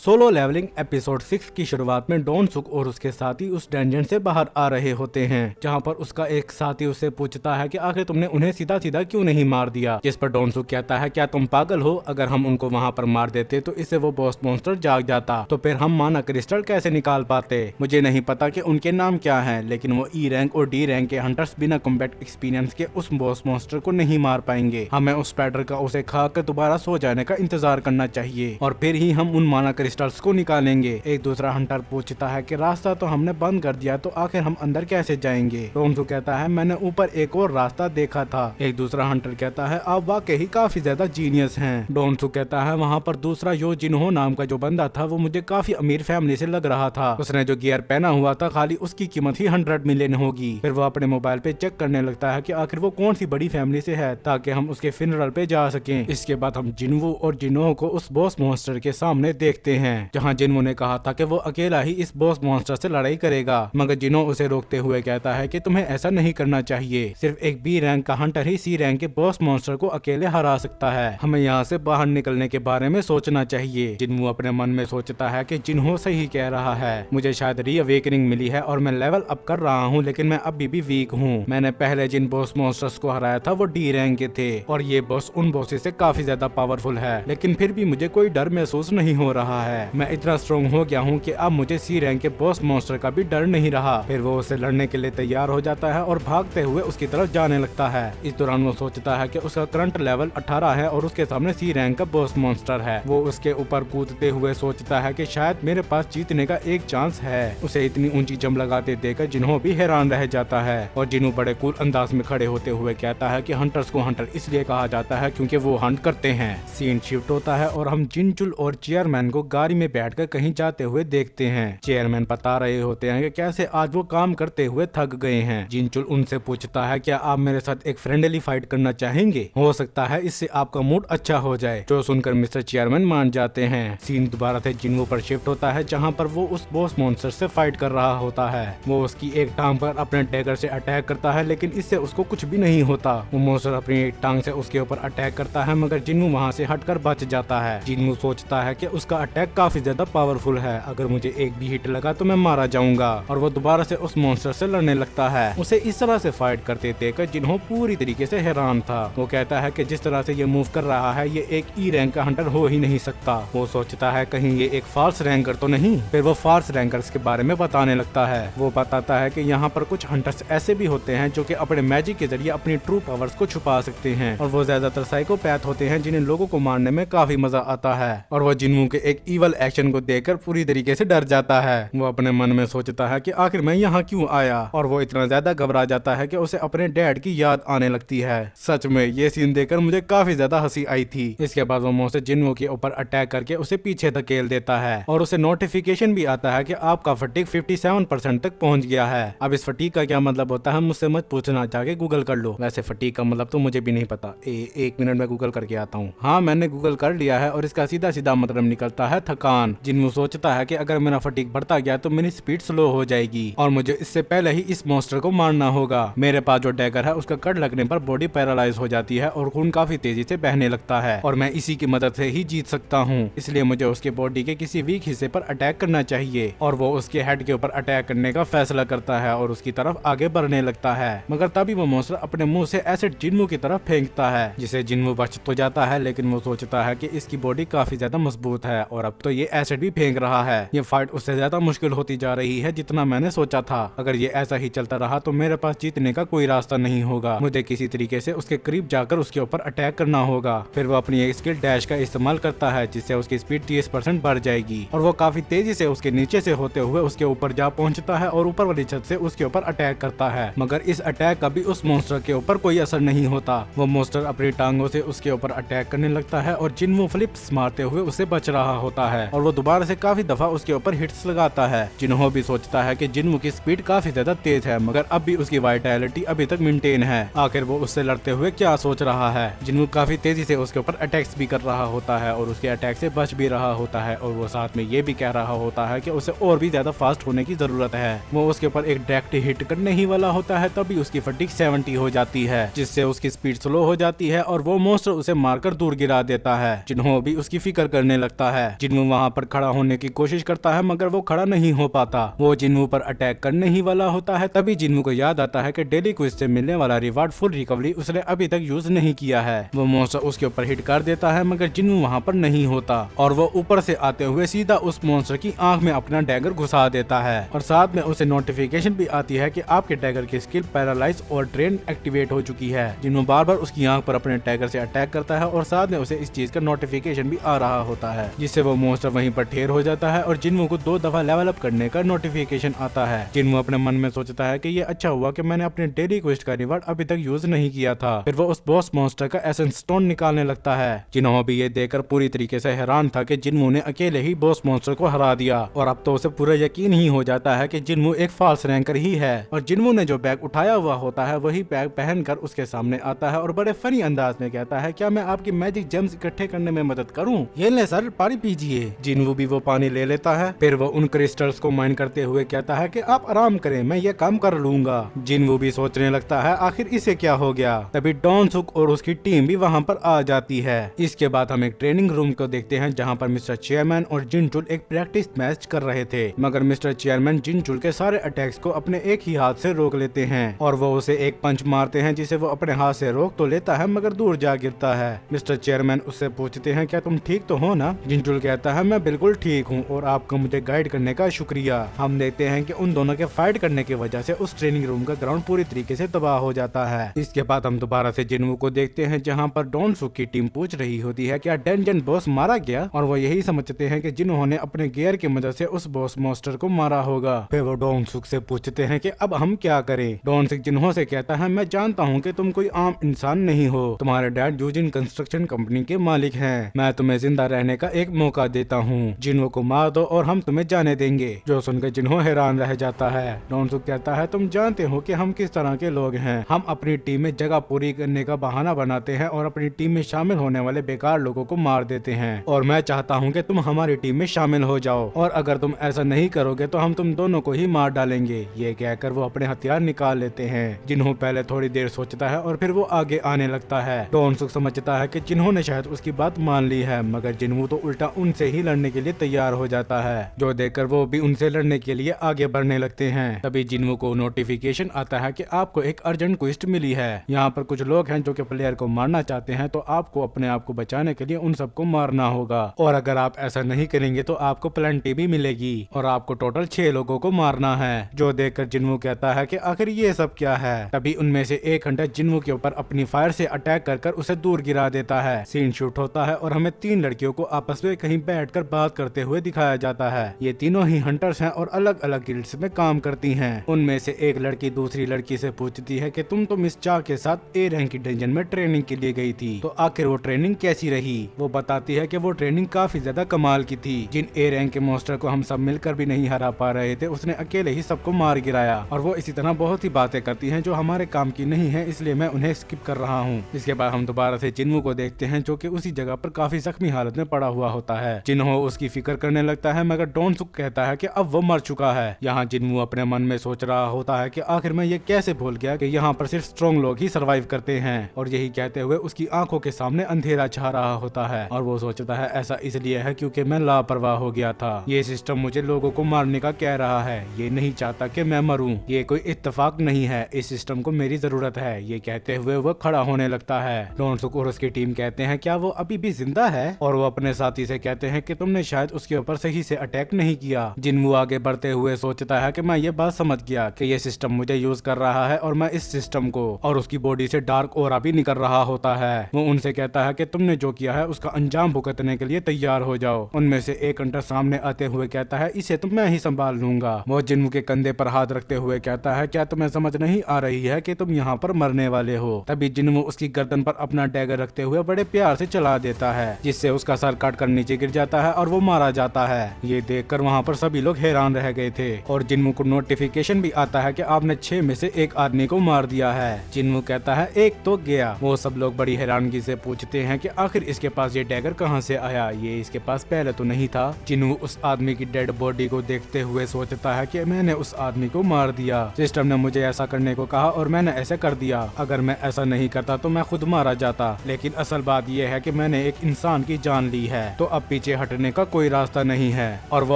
Solo levelling episode 6 की शुरुआत में डॉन सुक और उसके साथी उस डंजन से बाहर आ रहे होते हैं, जहां पर उसका एक साथी उससे पूछता है कि आखिर तुमने उन्हें सीधा सीधा क्यों नहीं मार दिया। जिस पर डॉन सुक कहता है, क्या तुम पागल हो? अगर हम उनको वहां पर मार देते तो इससे वो बॉस मॉन्स्टर जाग जाता, तो फिर हम माना क्रिस्टल कैसे निकाल पाते। मुझे नहीं पता कि उनके नाम क्या है, लेकिन वो ई रैंक और डी रैंक के हंटर्स बिना कॉम्बैट एक्सपीरियंस के उस बॉस मॉन्स्टर को नहीं मार पाएंगे। हमें उस स्पाइडर का उसे खा कर दोबारा सो जाने का इंतजार करना चाहिए और फिर ही हम उन माना क्रिस्टल्स को निकालेंगे। एक दूसरा हंटर पूछता है कि रास्ता तो हमने बंद कर दिया, तो आखिर हम अंदर कैसे जाएंगे। डोनसू कहता है, मैंने ऊपर एक और रास्ता देखा था। एक दूसरा हंटर कहता है, आप वाकई ही काफी ज्यादा जीनियस हैं। डोनसू कहता है, वहाँ पर दूसरा यो जिन्हो नाम का जो बंदा था वो मुझे काफी अमीर फैमिली से लग रहा था। उसने जो गियर पहना हुआ था खाली उसकी कीमत ही 100 मिलियन होगी। फिर वो अपने मोबाइल पे चेक करने लगता है कि आखिर वो कौन सी बड़ी फैमिली से है, ताकि हम उसके फिनरल पे जा सकें। इसके बाद हम जिन्वू और जिन्हो को उस बॉस मॉन्स्टर के सामने देखते हैं, जहाँ जिन्वू ने कहा था कि वो अकेला ही इस बॉस मॉन्स्टर से लड़ाई करेगा, मगर जिन्हो उसे रोकते हुए कहता है कि तुम्हें ऐसा नहीं करना चाहिए। सिर्फ एक बी रैंक का हंटर ही सी रैंक के बॉस मॉन्स्टर को अकेले हरा सकता है। हमें यहाँ से बाहर निकलने के बारे में सोचना चाहिए। जिन्वू अपने मन में सोचता है कि जिन्हो सही कह रहा है, मुझे शायद रीअवेकनिंग मिली है और मैं लेवल अप कर रहा हूँ, लेकिन मैं अभी भी वीक हूँ। मैंने पहले जिन बॉस मॉन्स्टर्स को हराया था वो डी रैंक के थे और ये बॉस उन बॉसेस से काफी ज्यादा पावरफुल है, लेकिन फिर भी मुझे कोई डर महसूस नहीं हो रहा है। मैं इतना स्ट्रॉन्ग हो गया हूँ कि अब मुझे सी रैंक के बॉस मॉन्स्टर का भी डर नहीं रहा। फिर वो उससे लड़ने के लिए तैयार हो जाता है और भागते हुए उसकी तरफ जाने लगता है। इस दौरान वो सोचता है कि उसका करंट लेवल 18 है और उसके सामने सी रैंक का बॉस मॉन्स्टर है। वो उसके ऊपर कूदते हुए सोचता है कि शायद मेरे पास जीतने का एक चांस है। उसे इतनी ऊंची जंप लगाते देखकर जिन्हो भी हैरान रह जाता है और जिन्हो बड़े कूल अंदाज में खड़े होते हुए कहता है कि हंटर्स को हंटर इसलिए कहा जाता है क्योंकि वो हंट करते हैं। सीन शिफ्ट होता है और हम जिनचुल और चेयरमैन को गाड़ी में बैठकर कहीं जाते हुए देखते हैं। चेयरमैन बता रहे होते हैं कि कैसे आज वो काम करते हुए थक गए हैं। जिनचुल उनसे पूछता है, क्या आप मेरे साथ एक फ्रेंडली फाइट करना चाहेंगे? हो सकता है इससे आपका मूड अच्छा हो जाए। जो सुनकर मिस्टर चेयरमैन मान जाते हैं। सीन दोबारा से जिन्वू पर शिफ्ट होता है, जहाँ पर वो उस बॉस मॉन्स्टर से फाइट कर रहा होता है। वो उसकी एक टांग पर अपने डैगर से अटैक करता है, लेकिन इससे उसको कुछ भी नहीं होता। वो मॉन्स्टर अपनी एक टांग से उसके ऊपर अटैक करता है, मगर जिन्वू वहाँ से हटकर बच जाता है। जिन्वू सोचता है कि उसका अटैक काफी ज्यादा पावरफुल है, अगर मुझे एक भी हिट लगा तो मैं मारा जाऊंगा। और वो दोबारा से उस मॉन्स्टर से लड़ने लगता है। उसे इस तरह से फाइट करते देखकर जिन्हो पूरी तरीके से हैरान था। वो कहता है कि जिस तरह से ये मूव कर रहा है ये एक ई रैंक का हंटर हो ही नहीं सकता। वो सोचता है कहीं ये एक फाल्स रैंकर तो नहीं। फिर वो फाल्स रैंकर्स के बारे में बताने लगता है। वो बताता है कि यहाँ पर कुछ हंटर्स ऐसे भी होते हैं जो कि अपने मैजिक के जरिए अपनी ट्रू पावर्स को छुपा सकते हैं, और वो ज्यादातर साइकोपैथ होते हैं जिन्हें लोगों को मारने में काफी मजा आता है। और वो जिन्वू के एक इवल एक्शन को देखकर पूरी तरीके से डर जाता है। वो अपने मन में सोचता है कि आखिर मैं यहाँ क्यों आया, और वो इतना ज्यादा घबरा जाता है कि उसे अपने डैड की याद आने लगती है। सच में ये सीन देखकर मुझे काफी ज्यादा हंसी आई थी। इसके बाद वो मौसे जिन्वू के ऊपर अटैक करके उसे पीछे धकेल देता है और उसे नोटिफिकेशन भी आता है कि आपका फटीक 57% तक पहुंच गया है। अब इस फटीक का क्या मतलब होता है मुझसे मत पूछना, जाके गूगल कर लो। वैसे फटीक का मतलब तो मुझे भी नहीं पता। एक मिनट में गूगल करके आता हूँ। हाँ, मैंने गूगल कर लिया है और इसका सीधा सीधा मतलब निकलता है थकान। जिन्वू सोचता है कि अगर मेरा फटीक बढ़ता गया तो मेरी स्पीड स्लो हो जाएगी और मुझे इससे पहले ही इस मॉन्स्टर को मारना होगा। मेरे पास जो डैगर है उसका कट लगने पर बॉडी पैरालाइज हो जाती है और खून काफी तेजी से बहने लगता है, और मैं इसी की मदद से ही जीत सकता हूँ। इसलिए मुझे उसके बॉडी के किसी वीक हिस्से पर अटैक करना चाहिए। और वो उसके हेड के ऊपर अटैक करने का फैसला करता है और उसकी तरफ आगे बढ़ने लगता है, मगर तभी वो मॉन्स्टर अपने मुंह से एसिड जिन्वू की तरफ फेंकता है, जिसे जिन्वू बच तो जाता है, लेकिन वो सोचता है कि इसकी बॉडी काफी ज्यादा मजबूत है और अब तो ये एसिड भी फेंक रहा है। ये फाइट उससे ज्यादा मुश्किल होती जा रही है जितना मैंने सोचा था। अगर ये ऐसा ही चलता रहा तो मेरे पास जीतने का कोई रास्ता नहीं होगा। मुझे किसी तरीके से उसके करीब जाकर उसके ऊपर अटैक करना होगा। फिर वो अपनी एक स्किल डैश का इस्तेमाल करता है, जिससे उसकी स्पीड 30% बढ़ जाएगी और वो काफी तेजी से उसके नीचे से होते हुए उसके ऊपर जा पहुंचता है और ऊपर वाली छत से उसके ऊपर अटैक करता है, मगर इस अटैक का भी उस मॉन्स्टर के ऊपर कोई असर नहीं होता। वो मॉन्स्टर अपनी टांगों से उसके ऊपर अटैक करने लगता है और जिन्वू फ्लिप्स मारते हुए उसे बच रहा होता है और वो दोबारा से काफी दफा उसके ऊपर हिट्स लगाता है। जिन्हो भी सोचता है कि जिन्वू की स्पीड काफी ज्यादा तेज है, मगर अब भी उसकी वाइटैलिटी अभी तक मेंटेन है। आखिर वो उससे लड़ते हुए क्या सोच रहा है। जिन्वू काफी तेजी से उसके ऊपर अटैक्स भी कर रहा होता है और उसके अटैक से बच भी रहा होता है, और वो साथ में ये भी कह रहा होता है कि उसे और भी ज्यादा फास्ट होने की जरूरत है। वो उसके ऊपर एक डायरेक्ट हिट करने ही वाला होता है, तभी उसकी फटीक 70 हो जाती है, जिससे उसकी स्पीड स्लो हो जाती है और वो मॉन्स्टर उसे मारकर दूर गिरा देता है। जिन्हो भी उसकी फिक्र करने लगता है। जिन्वू जिन्वू वहाँ पर खड़ा होने की कोशिश करता है मगर वो खड़ा नहीं हो पाता। वो जिन्वू पर अटैक करने ही वाला होता है, तभी जिन्वू को याद आता है कि डेली क्विज से मिलने वाला रिवार्ड फुल रिकवरी उसने अभी तक यूज नहीं किया है। वो मॉन्स्टर उसके ऊपर हिट कर देता है मगर जिन्वू वहाँ पर नहीं होता और वो ऊपर से आते हुए सीधा उस मॉन्स्टर की आंख में अपना डैगर घुसा देता है और साथ में उसे नोटिफिकेशन भी आती है कि आपके डैगर की स्किल पैरालाइज और ट्रेन एक्टिवेट हो चुकी है। जिन्वू बार बार उसकी आंख पर अपने डैगर से अटैक करता है और साथ में उसे इस चीज का नोटिफिकेशन भी आ रहा होता है, जिससे वो मॉन्स्टर वहीं पर ढेर हो जाता है और जिन्वू को 2 दफा लेवल अप करने का नोटिफिकेशन आता है। जिन्वू अपने मन में सोचता है कि ये अच्छा हुआ कि मैंने अपने डेली क्वेस्ट का रिवार्ड अभी तक यूज नहीं किया था। फिर वो उस बॉस मॉन्स्टर का एसेंस स्टोन निकालने लगता है। जिन्हों भी ये देखकर पूरी तरीके से हैरान था कि जिन्वू ने अकेले ही बॉस मॉन्स्टर को हरा दिया और अब तो उसे पूरा यकीन ही हो जाता है कि जिन्वू एक फॉल्स रैंकर ही है। और जिन्वू ने जो बैग उठाया हुआ होता है वही बैग पहनकर उसके सामने आता है और बड़े फनी अंदाज में कहता है, क्या मैं आपकी मैजिक जेम्स इकट्ठे करने में मदद करूं? ये ले सर, पानी पीजिए। जिन्वू भी वो पानी ले लेता है। फिर वो उन क्रिस्टल्स को माइन करते हुए कहता है कि आप आराम करें, मैं ये काम कर लूंगा। जिन्वू भी सोचने लगता है आखिर इसे क्या हो गया। तभी डॉन सुक और उसकी टीम भी वहाँ पर आ जाती है। इसके बाद हम एक ट्रेनिंग रूम को देखते हैं जहाँ पर मिस्टर चेयरमैन और जिनचुल एक प्रैक्टिस मैच कर रहे थे, मगर मिस्टर चेयरमैन जिनचुल के सारे अटैक्स को अपने एक ही हाथ से रोक लेते हैं और वो उसे एक पंच मारते हैं जिसे वो अपने हाथ से रोक तो लेता है मगर दूर जा गिरता है। मिस्टर चेयरमैन उससे पूछते हैं, क्या तुम ठीक तो हो ना? जिनचुल कहता है, मैं बिल्कुल ठीक हूँ और आपका मुझे गाइड करने का शुक्रिया। हम देखते हैं कि उन दोनों के फाइट करने की वजह से उस ट्रेनिंग रूम का ग्राउंड पूरी तरीके से तबाह हो जाता है। इसके बाद हम दोबारा से जिन्वू को देखते हैं जहाँ पर डॉन सुक की टीम पूछ रही होती है, क्या डंजन बॉस मारा गया? और वो यही समझते हैं कि जिन्होंने अपने गियर की मदद से उस बॉस मॉन्स्टर को मारा होगा। फिर वो डॉन सुक से पूछते हैं कि अब हम क्या करें? डॉन सुक जिन्हों से कहता है, मैं जानता हूँ कि तुम कोई आम इंसान नहीं हो, तुम्हारे डैड यूजिन कंस्ट्रक्शन कंपनी के मालिक हैं। मैं तुम्हें जिंदा रहने का एक मौका देता हूँ, जिन्हों को मार दो और हम तुम्हें जाने देंगे। जो सुनकर जिन्हों हैरान रह जाता है। डॉन सुक कहता है, तुम जानते हो कि हम किस तरह के लोग हैं। हम अपनी टीम में जगह पूरी करने का बहाना बनाते हैं और अपनी टीम में शामिल होने वाले बेकार लोगों को मार देते हैं और मैं चाहता हूँ कि तुम हमारी टीम में शामिल हो जाओ और अगर तुम ऐसा नहीं करोगे तो हम तुम दोनों को ही मार डालेंगे। ये कहकर वो अपने हथियार निकाल लेते हैं। जिन्हों पहले थोड़ी देर सोचता है और फिर वो आगे आने लगता है। डॉन सुक समझता है कि जिन्होंने शायद उसकी बात मान ली है, मगर जिन्हों तो उल्टा उनसे ही लड़ने के लिए तैयार हो जाता है, जो देखकर वो भी उनसे लड़ने के लिए आगे बढ़ने लगते हैं। तभी जिन्हों को नोटिफिकेशन आता है कि आपको एक अर्जेंट क्वेस्ट मिली है। यहाँ पर कुछ लोग हैं जो कि प्लेयर को मारना चाहते हैं, तो आपको अपने आप को बचाने के लिए उन सबको मारना होगा और अगर आप ऐसा नहीं करेंगे तो आपको प्लेंटी भी मिलेगी और आपको टोटल 6 लोगों को मारना है। जो देखकर जिन्वू कहता है कि आखिर ये सब क्या है। तभी उनमें से एक हंटर जिन्वू के ऊपर अपनी फायर से अटैक कर उसे दूर गिरा देता है। सीन शूट होता है और हमें 3 लड़कियों को आपस में कहीं बैठकर बात करते हुए दिखाया जाता है। ये तीनों ही हंटर्स हैं और अलग अलग गिल्ड्स में काम करती हैं। उनमें से एक लड़की दूसरी लड़की से पूछती है कि तुम तो मिस चा के साथ ए रैंक की डंजन में ट्रेनिंग के लिए गई थी, तो आखिर वो ट्रेनिंग कैसी रही? वो बताती है कि वो ट्रेनिंग काफी ज्यादा कमाल की थी। जिन ए रैंक के मॉन्स्टर को हम सब मिलकर भी नहीं हरा पा रहे थे, उसने अकेले ही सबको मार गिराया और वो इसी तरह बहुत ही बातें करती हैं जो हमारे काम की नहीं है, इसलिए मैं उन्हें स्किप कर रहा हूँ। इसके बाद हम दोबारा से जिन्वू को देखते हैं जो कि उसी जगह पर काफी जख्मी हालत में पड़ा हुआ होता है। जिन्हों उसकी फिक्र करने लगता है मगर डॉन सुक कहता है कि अब वो मर चुका है। यहाँ जिन्वू अपने मन में सोच रहा होता है कि आखिर मैं ये कैसे भूल गया कि यहाँ पर सिर्फ स्ट्रॉन्ग लोग ही सर्वाइव करते हैं, और यही कहते हुए उसकी आंखों के सामने अंधेरा छा रहा होता है और वो सोचता है ऐसा इसलिए है क्योंकि मैं लापरवाह हो गया था। ये सिस्टम मुझे लोगों को मारने का कह रहा है, ये नहीं चाहता कि मैं मरूं। ये कोई इत्तेफाक नहीं है, इस सिस्टम को मेरी जरूरत है। ये कहते हुए वो खड़ा होने लगता है। डॉन सुक और उसकी टीम कहते हैं, क्या वो अभी भी जिंदा है? और वो अपने साथी से कहते हैं कि तुमने शायद उसके ऊपर सही से अटैक नहीं किया। जिन्वू आगे बढ़ते हुए सोचता है कि मैं ये बात समझ गया कि ये सिस्टम मुझे यूज कर रहा है और मैं इस सिस्टम को, और उसकी बॉडी से डार्क ऑरा भी निकल रहा होता है। वो उनसे कहता है कि तुमने जो किया है उसका अंजाम भुगतने के लिए तैयार हो जाओ। उनमें से एक हंटर सामने आते हुए कहता है, इसे तो मैं ही संभाल लूंगा। वो जिन्वू के कंधे पर हाथ रखते हुए कहता है, क्या तुम्हें समझ नहीं आ रही है कि तुम यहाँ पर मरने वाले हो? तभी जिन्वू उसकी गर्दन पर अपना डैगर रखते हुए बड़े प्यार से चला देता है, जिससे उसका सर काट कर नीचे गिर जाता है और वो मारा जाता है। ये देखकर वहाँ पर सभी लोग हैरान रह गए थे और जिन्वू को नोटिफिकेशन भी आता है कि आपने 6 में से 1 आदमी को मार दिया है। जिन्वू कहता है, एक तो गया। वो सब लोग बड़ी हैरानगी से पूछते हैं कि आखिर इसके पास ये डैगर कहाँ से आया? ये इसके पास पहले तो नहीं था। जिन्वू उस आदमी की डेड बॉडी को देखते हुए सोचता है कि मैंने उस आदमी को मार दिया। सिस्टम ने मुझे ऐसा करने को कहा और मैंने ऐसा कर दिया। अगर मैं ऐसा नहीं करता तो मैं खुद मारा जाता, लेकिन असल बात यह है कि मैंने एक इंसान की जान ली है, तो अब पीछे हटने का कोई रास्ता नहीं है। और वो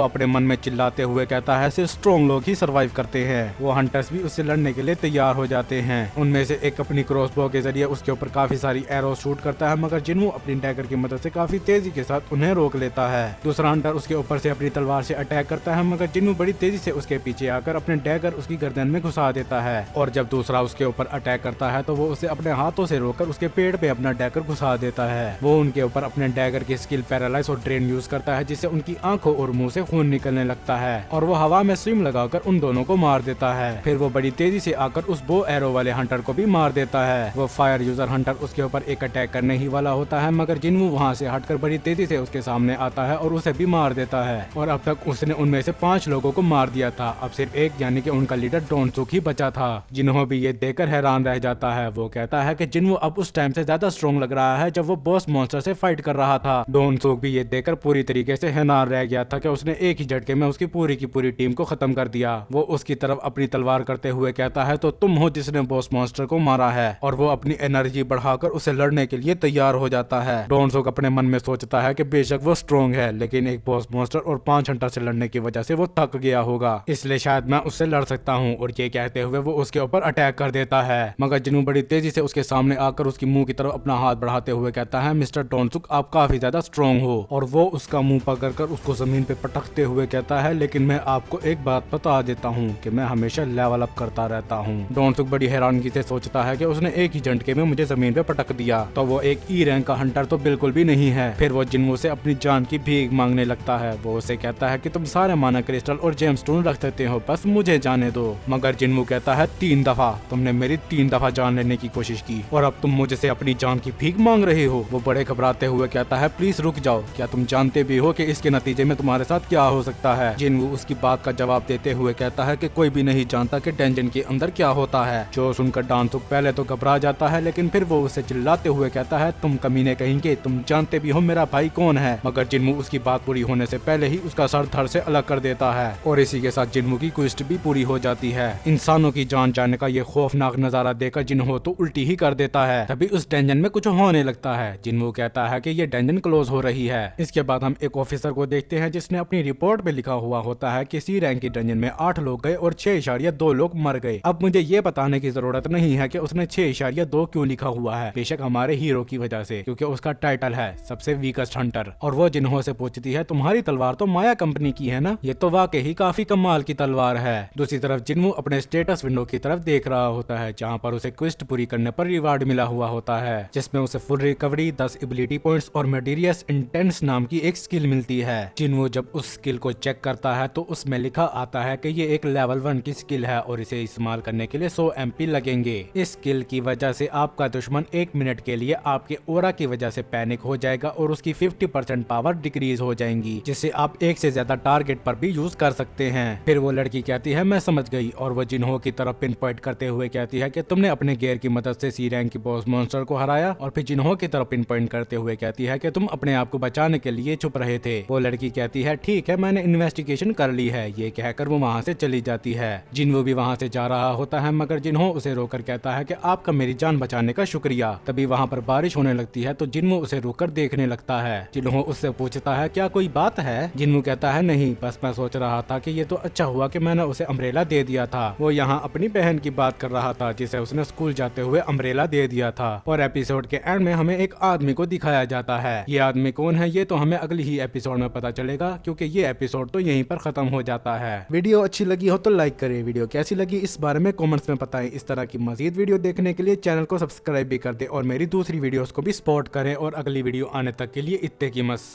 अपने मन में चिल्लाते हुए कहता है सिर्फ स्ट्रॉन्ग लोग ही सर्वाइव करते हैं। वो हंटर्स भी उससे लड़ने के लिए तैयार हो जाते हैं। उनमें से एक अपनी क्रॉसबो के जरिए उसके ऊपर काफी सारी एरो शूट करता है, मगर जिन्वो अपनी डैगर की मदद से काफी तेजी के साथ उन्हें रोक लेता है। दूसरा हंटर उसके ऊपर से अपनी तलवार से अटैक करता है, मगर जिन्वो बड़ी तेजी से उसके पीछे आकर अपने डैगर उसकी गर्दन में घुसा देता है। और जब दूसरा उसके ऊपर अटैक करता है तो वो उसे अपने हाथों से रोककर उसके पेड़ पे अपना डैगर घुसा देता है। वो उनके ऊपर अपने डैगर की स्किल पैरालाइज और ड्रेन यूज करता है, जिससे उनकी आंखों और मुंह से खून निकलने लगता है और वो हवा में स्विम लगाकर उन दोनों को मार देता है। फिर वो बड़ी तेजी से आकर उस बो एरो वाले हंटर को भी मार देता है। वो फायर यूजर हंटर उसके ऊपर एक अटैक करने ही वाला होता है, मगर जिन्वो वहाँ से हटकर बड़ी तेजी से उसके सामने आता है और उसे भी मार देता है। और अब तक उसने उनमें से 5 लोगों को मार दिया था। अब सिर्फ एक यानी कि उनका लीडर डोनसुक ही बचा था। जिन्हो भी ये देखकर हैरान रह जाता है। वो कहता है कि जिन्वो अब उस टाइम से ज्यादा स्ट्रॉन्ग लग रहा है जब वो बॉस मॉन्स्टर से फाइट कर रहा था। डोनसुक भी ये देखकर पूरी तरीके से हैरान रह गया था कि उसने एक ही झटके में उसकी पूरी की पूरी टीम को खत्म कर दिया। वो उसकी तरफ अपनी तलवार करते हुए कहता है तो तुम हो जिसने बॉस मॉन्स्टर को मारा है। और वो अपनी एनर्जी बढ़ाकर उसे लड़ने के लिए तैयार हो जाता है। डोनसुक अपने मन में सोचता है कि बेशक वो स्ट्रॉन्ग है, लेकिन एक बॉस मॉन्स्टर और 5 हंटर से लड़ने की वजह से वो थक गया होगा, इसलिए शायद मैं उससे लड़ सकता हूँ। और ये कहते हुए वो उसके ऊपर अटैक कर देता है, मगर जिन्वो बड़ी तेजी से उसके सामने आकर उसकी मुंह की तरफ अपना हाथ बढ़ाते हुए कहता है मिस्टर डोनसुक आप काफी ज्यादा स्ट्रॉन्ग हो। और वो उसका मुंह पकड़कर उसको जमीन पे पटकते हुए कहता है लेकिन मैं आपको एक बात बता देता हूँ कि मैं हमेशा लेवल अप करता रहता हूँ। डोनसुक बड़ी हैरानगी से सोचता है कि उसने एक ही झटके में मुझे जमीन पे पटक दिया, तो वो एक ई रैंक का हंटर तो बिल्कुल भी नहीं है। फिर वो जिन्वो से अपनी जान की भीख मांगने लगता है। वो उसे कहता है कि तुम सारे माना क्रिस्टल और जेमस्टोन रख सकते हो, बस मुझे जाने दो। मगर जिन्वो कहता है 3 दफा तुमने मेरी 3 दफा जान लेने की कोशिश की और अब तुम मुझसे अपनी जान की भीख मांग रहे हो। वो बड़े घबराते हुए कहता है प्लीज रुक जाओ, क्या तुम जानते भी हो कि इसके नतीजे में तुम्हारे साथ क्या हो सकता है। जिन्वो उसकी बात का जवाब देते हुए कहता है कि कोई भी नहीं जानता कि डंजन के अंदर क्या होता है। जो सुनकर डोनसुक पहले तो घबरा जाता है, लेकिन फिर वो उसे चिल्लाते हुए कहता है तुम कमीने कहेंगे, तुम जानते भी हो मेरा भाई कौन है। मगर जिन्वो उसकी बात पूरी होने से पहले ही उसका सर धड़ से अलग कर देता है और इसी के साथ जिन्वो की क्वेस्ट भी पूरी हो जाती है। इंसानों की जान जाने का ये खौफनाक नजारा देखकर जिन्हो तो उल्टी ही कर देता है। तभी उस डंजन में कुछ होने लगता है। जिन्वो कहता है कि ये डंजन क्लोज हो रही है। इसके बाद हम एक ऑफिसर को देखते हैं जिसने अपनी रिपोर्ट में लिखा हुआ होता है कि सी रैंक की डंजन में 8 लोग गए और 6.2 लोग मर गए। अब मुझे ये बताने की जरूरत नहीं है कि उसने 6.2 क्यों लिखा हुआ है, बेशक हमारे हीरो की वजह से, क्योंकि उसका टाइटल है सबसे वीकेस्ट हंटर। और वो जिन्हो से पूछती है तुम्हारी तलवार तो माया कंपनी की है ना, ये तो वाकई काफी कमाल की तलवार है। दूसरी तरफ जिन्वो अपने स्टेटस विंडो की तरफ देख रहा होता है जहाँ पर उसे क्वेस्ट पूरी करने पर रिवार्ड मिला हुआ होता है, जिसमें उसे फुल रिकवरी, 10 एबिलिटी पॉइंट्स और मेटीरियस इंटेंस नाम की एक स्किल मिलती है। जिन्वो जब उस स्किल को चेक करता है तो उसमें लिखा आता है कि ये एक लेवल 1 की स्किल है और इसे इस्तेमाल करने के लिए 100 MP लगेंगे। इस स्किल की वजह से आपका दुश्मन 1 मिनट के लिए आपके ओरा की वजह से पैनिक हो जाएगा और उसकी 50% पावर डिक्रीज हो जाएंगी, जिससे आप एक से ज्यादा टारगेट पर भी यूज कर सकते हैं। फिर वो लड़की कहती है मैं समझ गई और वो जिन्हो की तरफ पिन पॉइंट करते हुए कहती है कि तुमने अपने गियर की मदद से सी रैंक की बॉस मॉन्स्टर को हराया। और फिर जिन्हो की तरफ पिन पॉइंट करते हुए कहती है कि तुम अपने आप को बचाने के लिए छुप रहे थे। वो लड़की कहती है ठीक है मैंने इन्वेस्टिगेशन कर ली है। ये कहकर वो वहाँ से चली जाती है। जिन्हो भी वहाँ से जा रहा होता है, मगर जिन्हो उसे रोककर कहता है कि आपका मेरी जान बचाने का शुक्रिया। तभी वहाँ पर बारिश होने लगती है तो जिन्हो उसे रोककर देखने लगता है। जिन्हो उससे पूछता है क्या कोई बात है। जिन्हो कहता है नहीं, बस मैं सोच रहा था कि ये तो अच्छा हुआ कि मैंने उसे अम्ब्रेला दे दिया था। वो यहाँ अपनी बहन की बात कर रहा था जिसे उसने स्कूल जाते हुए अम्ब्रेला दे दिया था। और एपिसोड के एंड में हमें एक आदमी को दिखाया जाता है। ये आदमी कौन है ये तो हमें अगली ही एपिसोड में पता चलेगा, क्योंकि ये एपिसोड तो यहीं पर खत्म हो जाता है। वीडियो अच्छी लगी हो तो लाइक करें, वीडियो कैसी लगी इस बारे में कमेंट्स में बताएं। इस तरह की मजीद वीडियो देखने के लिए चैनल को सब्सक्राइब भी कर दे और मेरी दूसरी वीडियोस को भी सपोर्ट करें। और अगली वीडियो आने तक के लिए इत्ते की मस।